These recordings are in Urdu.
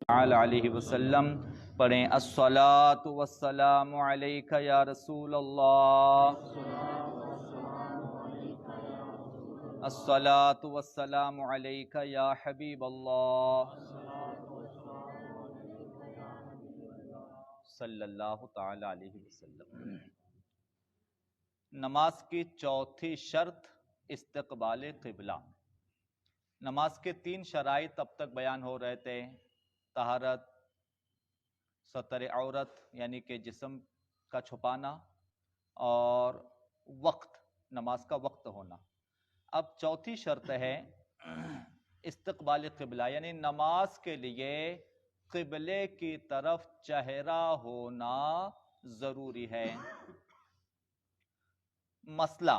علیہ وسلم پڑھیں الصلاۃ والسلام علیک یا رسول اللہ، الصلاۃ والسلام علیک یا حبیب اللہ، صلی اللہ تعالی علیہ وسلم۔ نماز کی چوتھی شرط استقبال قبلہ۔ نماز کے 3 شرائط اب تک بیان ہو رہے تھے: طہارت، ستر عورت یعنی کہ جسم کا چھپانا، اور وقت، نماز کا وقت ہونا۔ اب چوتھی شرط ہے استقبال قبلہ، یعنی نماز کے لیے قبلے کی طرف چہرہ ہونا ضروری ہے۔ مسئلہ: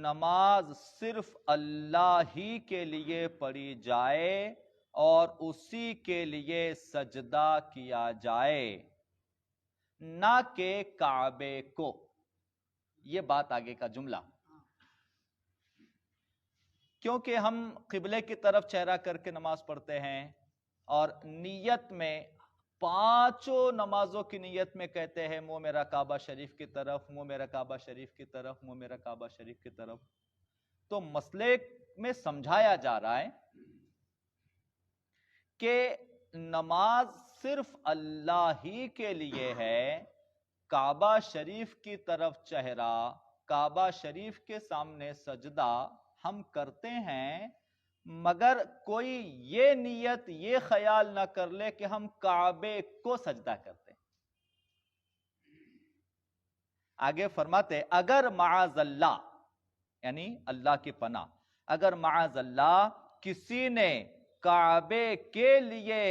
نماز صرف اللہ ہی کے لیے پڑھی جائے اور اسی کے لیے سجدہ کیا جائے، نہ کہ کعبے کو۔ یہ بات آگے کا جملہ، کیونکہ ہم قبلے کی طرف چہرہ کر کے نماز پڑھتے ہیں اور نیت میں 5 نمازوں کی نیت میں کہتے ہیں منہ میرا کعبہ شریف کی طرف، منہ میرا کعبہ شریف کی طرف، منہ میرا کعبہ شریف کی طرف۔ تو مسئلے میں سمجھایا جا رہا ہے کہ نماز صرف اللہ ہی کے لیے ہے۔ کعبہ شریف کی طرف چہرہ، کعبہ شریف کے سامنے سجدہ ہم کرتے ہیں، مگر کوئی یہ نیت، یہ خیال نہ کر لے کہ ہم کعبے کو سجدہ کرتے ہیں۔ آگے فرماتے اگر معاذ اللہ، یعنی اللہ کی پناہ، اگر معاذ اللہ کسی نے کعبے کے لیے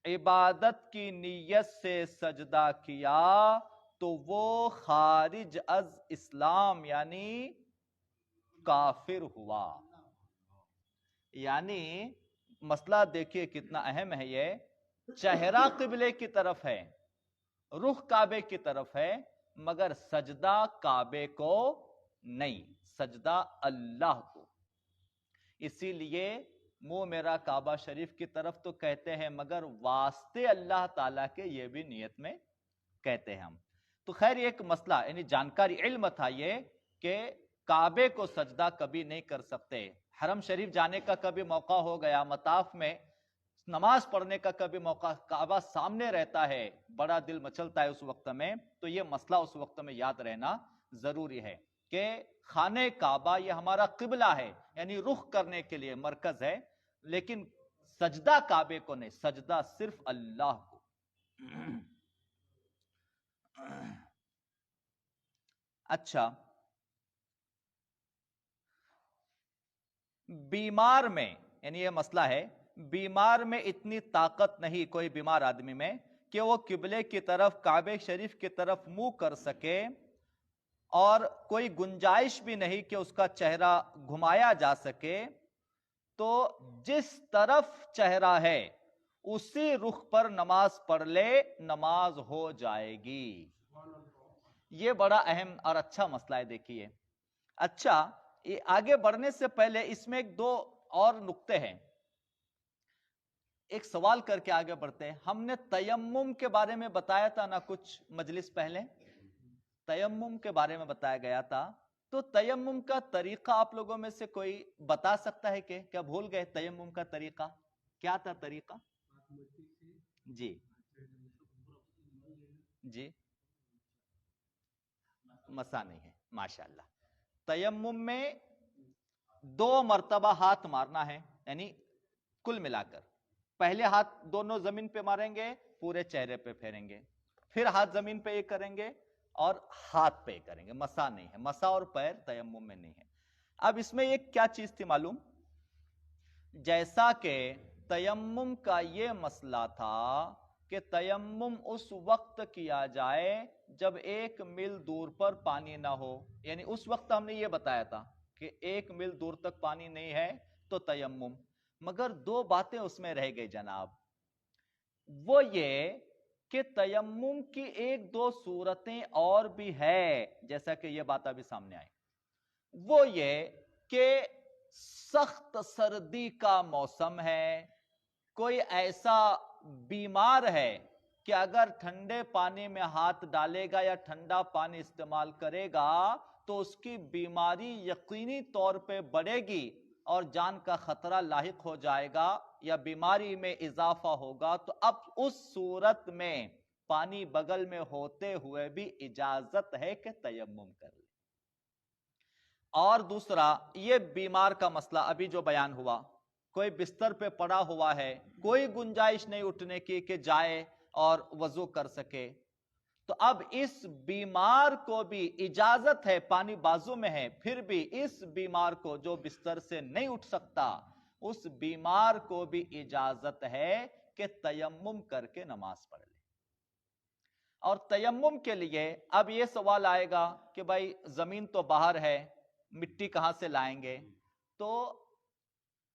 عبادت کی نیت سے سجدہ کیا تو وہ خارج از اسلام یعنی کافر ہوا۔ یعنی مسئلہ دیکھیے کتنا اہم ہے۔ یہ چہرہ قبلے کی طرف ہے، رخ کعبے کی طرف ہے، مگر سجدہ کعبے کو نہیں، سجدہ اللہ کو۔ اسی لیے منہ میرا کعبہ شریف کی طرف تو کہتے ہیں، مگر واسطے اللہ تعالیٰ کے یہ بھی نیت میں کہتے ہیں ہم۔ تو خیر یہ ایک مسئلہ، یعنی جانکاری، علم تھا یہ کہ کعبے کو سجدہ کبھی نہیں کر سکتے۔ حرم شریف جانے کا کبھی موقع ہو گیا، مطاف میں نماز پڑھنے کا کبھی موقع، کعبہ سامنے رہتا ہے، بڑا دل مچلتا ہے اس وقت میں، تو یہ مسئلہ اس وقت میں یاد رہنا ضروری ہے کہ خانہ کعبہ یہ ہمارا قبلہ ہے، یعنی رخ کرنے کے لیے مرکز ہے، لیکن سجدہ کعبے کو نہیں، سجدہ صرف اللہ کو۔ اچھا، بیمار میں، یعنی یہ مسئلہ ہے، بیمار میں اتنی طاقت نہیں کوئی بیمار آدمی میں کہ وہ قبلے کی طرف، کعبہ شریف کی طرف منہ کر سکے، اور کوئی گنجائش بھی نہیں کہ اس کا چہرہ گھمایا جا سکے، تو جس طرف چہرہ ہے اسی رخ پر نماز پڑھ لے، نماز ہو جائے گی۔ یہ بڑا اہم اور اچھا مسئلہ ہے، دیکھیے۔ اچھا، یہ آگے بڑھنے سے پہلے اس میں 2 اور نقطے ہیں، ایک سوال کر کے آگے بڑھتے ہیں۔ ہم نے تیمم کے بارے میں بتایا تھا نا کچھ مجلس پہلے، تیمم کے بارے میں بتایا گیا تھا، تو تیمم کا طریقہ آپ لوگوں میں سے کوئی بتا سکتا ہے کہ کیا بھول گئے؟ تیمم کا طریقہ کیا تھا؟ طریقہ جی جی، مسا نہیں ہے، ماشاءاللہ۔ تیمم میں 2 مرتبہ ہاتھ مارنا ہے، یعنی کل ملا کر پہلے ہاتھ دونوں زمین پہ ماریں گے، پورے چہرے پہ پھیریں گے، پھر ہاتھ زمین پہ ایک کریں گے اور ہاتھ پہ کریں گے۔ مسا نہیں ہے، مسا اور پیر تیمم میں نہیں ہے۔ اب اس میں ایک کیا چیز تھی معلوم؟ جیسا کہ تیمم کا یہ مسئلہ تھا کہ تیمم اس وقت کیا جائے جب 1 میل دور پر پانی نہ ہو، یعنی اس وقت ہم نے یہ بتایا تھا کہ 1 میل دور تک پانی نہیں ہے تو تیمم، مگر 2 باتیں اس میں رہ گئی جناب۔ وہ یہ کہ تیمم کی 1-2 صورتیں اور بھی ہے، جیسا کہ یہ بات ابھی سامنے آئی۔ وہ یہ کہ سخت سردی کا موسم ہے، کوئی ایسا بیمار ہے کہ اگر ٹھنڈے پانی میں ہاتھ ڈالے گا یا ٹھنڈا پانی استعمال کرے گا تو اس کی بیماری یقینی طور پہ بڑھے گی اور جان کا خطرہ لاحق ہو جائے گا یا بیماری میں اضافہ ہوگا، تو اب اس صورت میں پانی بغل میں ہوتے ہوئے بھی اجازت ہے کہ تیمم کر لے۔ اور دوسرا، یہ بیمار کا مسئلہ ابھی جو بیان ہوا، کوئی بستر پہ پڑا ہوا ہے، کوئی گنجائش نہیں اٹھنے کی کہ جائے اور وضو کر سکے، تو اب اس بیمار کو بھی اجازت ہے، پانی بازو میں ہے پھر بھی اس بیمار کو جو بستر سے نہیں اٹھ سکتا، اس بیمار کو بھی اجازت ہے کہ تیمم کر کے نماز پڑھ لے۔ اور تیمم کے لیے اب یہ سوال آئے گا کہ بھائی زمین تو باہر ہے، مٹی کہاں سے لائیں گے؟ تو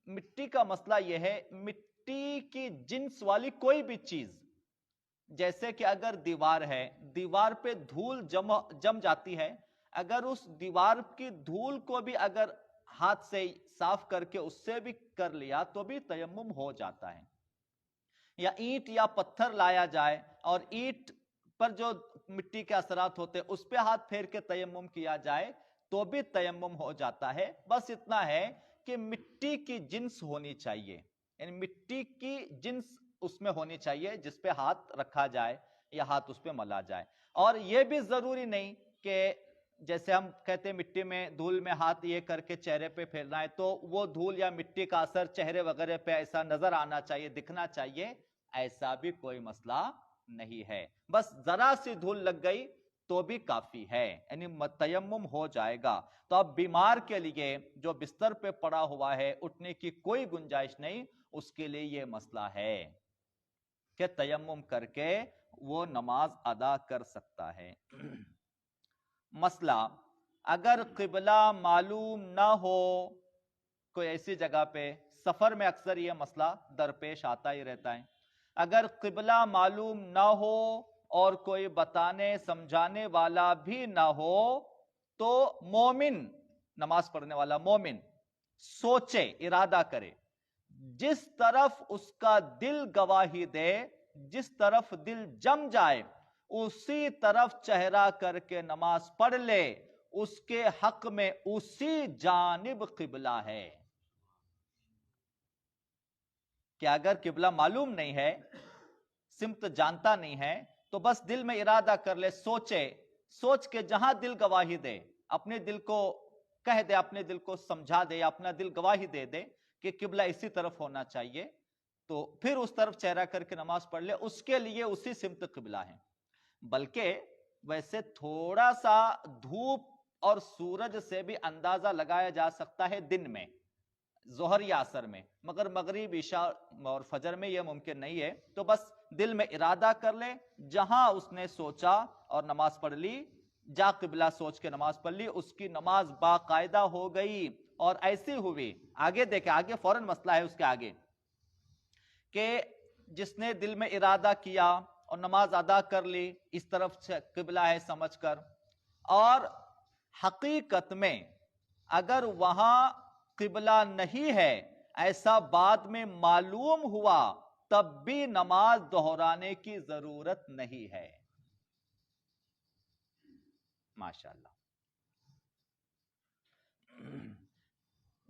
مٹی کا مسئلہ یہ ہے، مٹی کی جنس والی کوئی بھی چیز، جیسے کہ اگر دیوار ہے، دیوار پہ دھول جم جاتی ہے، اگر اس دیوار کی دھول کو بھی اگر ہاتھ سے صاف کر کے اس سے بھی کر لیا تو بھی تیمم ہو جاتا ہے۔ یا اینٹ یا پتھر لایا جائے اور اینٹ پر جو مٹی کے اثرات ہوتے اس پہ ہاتھ پھیر کے تیمم کیا جائے تو بھی تیمم ہو جاتا ہے۔ بس اتنا ہے کہ مٹی کی جنس ہونی چاہیے، یعنی مٹی کی جنس اس میں ہونی چاہیے جس پہ ہاتھ رکھا جائے یا ہاتھ اس پہ ملا جائے۔ اور یہ بھی ضروری نہیں کہ جیسے ہم کہتے ہیں مٹی میں دھول میں ہاتھ یہ کر کے چہرے پہ پھیرنا ہے تو وہ دھول یا مٹی کا اثر چہرے وغیرہ پہ ایسا نظر آنا چاہیے، دکھنا چاہیے، ایسا بھی کوئی مسئلہ نہیں ہے۔ بس ذرا سی دھول لگ گئی تو بھی کافی ہے، یعنی تیمم ہو جائے گا۔ تو اب بیمار کے لیے جو بستر پہ پڑا ہوا ہے، اٹھنے کی کوئی گنجائش نہیں، اس کے لیے یہ مسئلہ ہے کہ تیمم کر کے وہ نماز ادا کر سکتا ہے۔ مسئلہ، اگر قبلہ معلوم نہ ہو، کوئی ایسی جگہ پہ، سفر میں اکثر یہ مسئلہ درپیش آتا ہی رہتا ہے، اگر قبلہ معلوم نہ ہو اور کوئی بتانے سمجھانے والا بھی نہ ہو تو مومن، نماز پڑھنے والا مومن سوچے، ارادہ کرے، جس طرف اس کا دل گواہی دے، جس طرف دل جم جائے اسی طرف چہرہ کر کے نماز پڑھ لے، اس کے حق میں اسی جانب قبلہ ہے۔ کہ اگر قبلہ معلوم نہیں ہے، سمت جانتا نہیں ہے، تو بس دل میں ارادہ کر لے، سوچے، سوچ کے جہاں دل گواہی دے، اپنے دل کو کہہ دے، اپنے دل کو سمجھا دے، اپنا دل گواہی دے دے کہ قبلہ اسی طرف ہونا چاہیے، تو پھر اس طرف چہرہ کر کے نماز پڑھ لے، اس کے لیے اسی سمت قبلہ ہے۔ بلکہ ویسے تھوڑا سا دھوپ اور سورج سے بھی اندازہ لگایا جا سکتا ہے دن میں، ظہر یا عصر میں، مگر مغرب، عشاء اور فجر میں یہ ممکن نہیں ہے۔ تو بس دل میں ارادہ کر لے، جہاں اس نے سوچا اور نماز پڑھ لی، جا قبلہ سوچ کے نماز پڑھ لی، اس کی نماز باقاعدہ ہو گئی۔ اور ایسی ہوئی، آگے دیکھیں، آگے فوراً مسئلہ ہے اس کے آگے، کہ جس نے دل میں ارادہ کیا اور نماز ادا کر لی اس طرف قبلہ ہے سمجھ کر، اور حقیقت میں اگر وہاں قبلہ نہیں ہے، ایسا بعد میں معلوم ہوا، تب بھی نماز دہرانے کی ضرورت نہیں ہے۔ ماشاءاللہ۔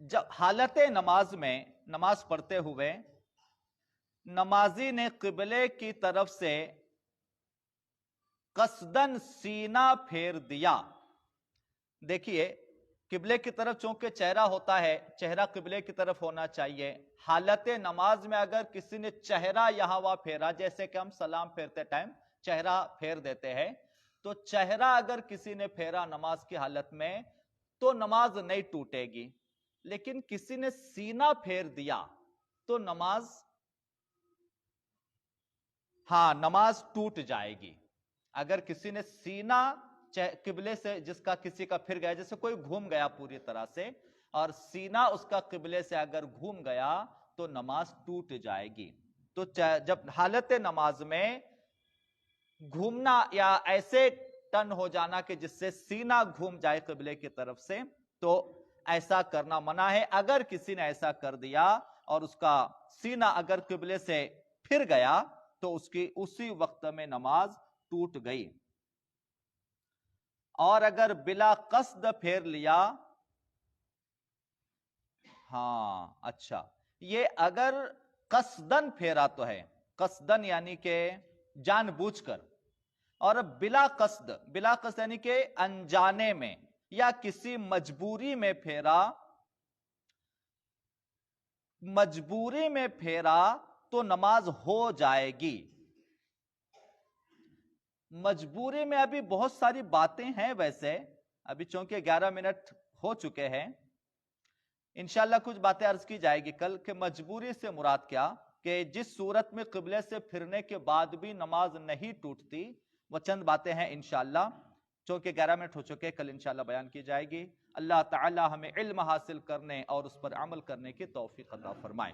جب حالت نماز میں نماز پڑھتے ہوئے نمازی نے قبلے کی طرف سے قصدن سینہ پھیر دیا، دیکھیے قبلے کی طرف چونکہ چہرہ ہوتا ہے، چہرہ قبلے کی طرف ہونا چاہیے، حالت نماز میں اگر کسی نے چہرہ یہاں وہاں پھیرا، جیسے کہ ہم سلام پھیرتے ٹائم چہرہ پھیر دیتے ہیں، تو چہرہ اگر کسی نے پھیرا نماز کی حالت میں تو نماز نہیں ٹوٹے گی، لیکن کسی نے سینہ پھیر دیا تو نماز ٹوٹ جائے گی۔ اگر کسی نے سینہ قبلے سے جس کا کسی کا پھر گیا، جیسے کوئی گھوم گیا پوری طرح سے اور سینہ اس کا قبلے سے اگر گھوم گیا تو نماز ٹوٹ جائے گی۔ تو جب حالت نماز میں گھومنا یا ایسے ٹن ہو جانا کہ جس سے سینہ گھوم جائے قبلے کی طرف سے، تو ایسا کرنا منع ہے۔ اگر کسی نے ایسا کر دیا اور اس کا سینہ اگر قبلے سے پھر گیا تو اس کی اسی وقت میں نماز ٹوٹ گئی. اور اگر بلا قصد پھیر لیا، ہاں اچھا، یہ اگر قصدن پھیرا تو ہے، قصدن یعنی کہ جان بوجھ کر، اور بلا قصد یعنی کہ انجانے میں یا کسی مجبوری میں پھیرا. مجبوری میں پھیرا تو نماز ہو جائے گی. مجبوری میں ابھی بہت ساری باتیں ہیں، ویسے ابھی چونکہ 11 منٹ ہو چکے ہیں، انشاءاللہ کچھ باتیں عرض کی جائے گی کل کہ مجبوری سے مراد کیا، کہ جس صورت میں قبلے سے پھرنے کے بعد بھی نماز نہیں ٹوٹتی، وہ چند باتیں ہیں انشاءاللہ، چونکہ 11 منٹ ہو چکے، کل انشاءاللہ بیان کی جائے گی. اللہ تعالی ہمیں علم حاصل کرنے اور اس پر عمل کرنے کی توفیق عطا فرمائے.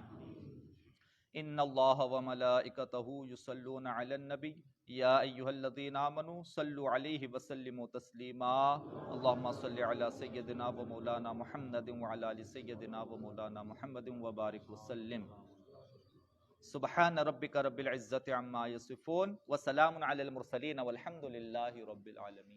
ان اللہ وملائکتہ یصلون علی النبی یا ایہا الذین آمنوا صلوا علیہ وسلموا تسلیما. اللہم صلی علی سیدنا و مولانا محمد وعلی آل سیدنا و مولانا محمد وبارک وسلم. سبحان ربک رب العزت عما یصفون وسلام علی المرسلین والحمد للہ رب العالمین.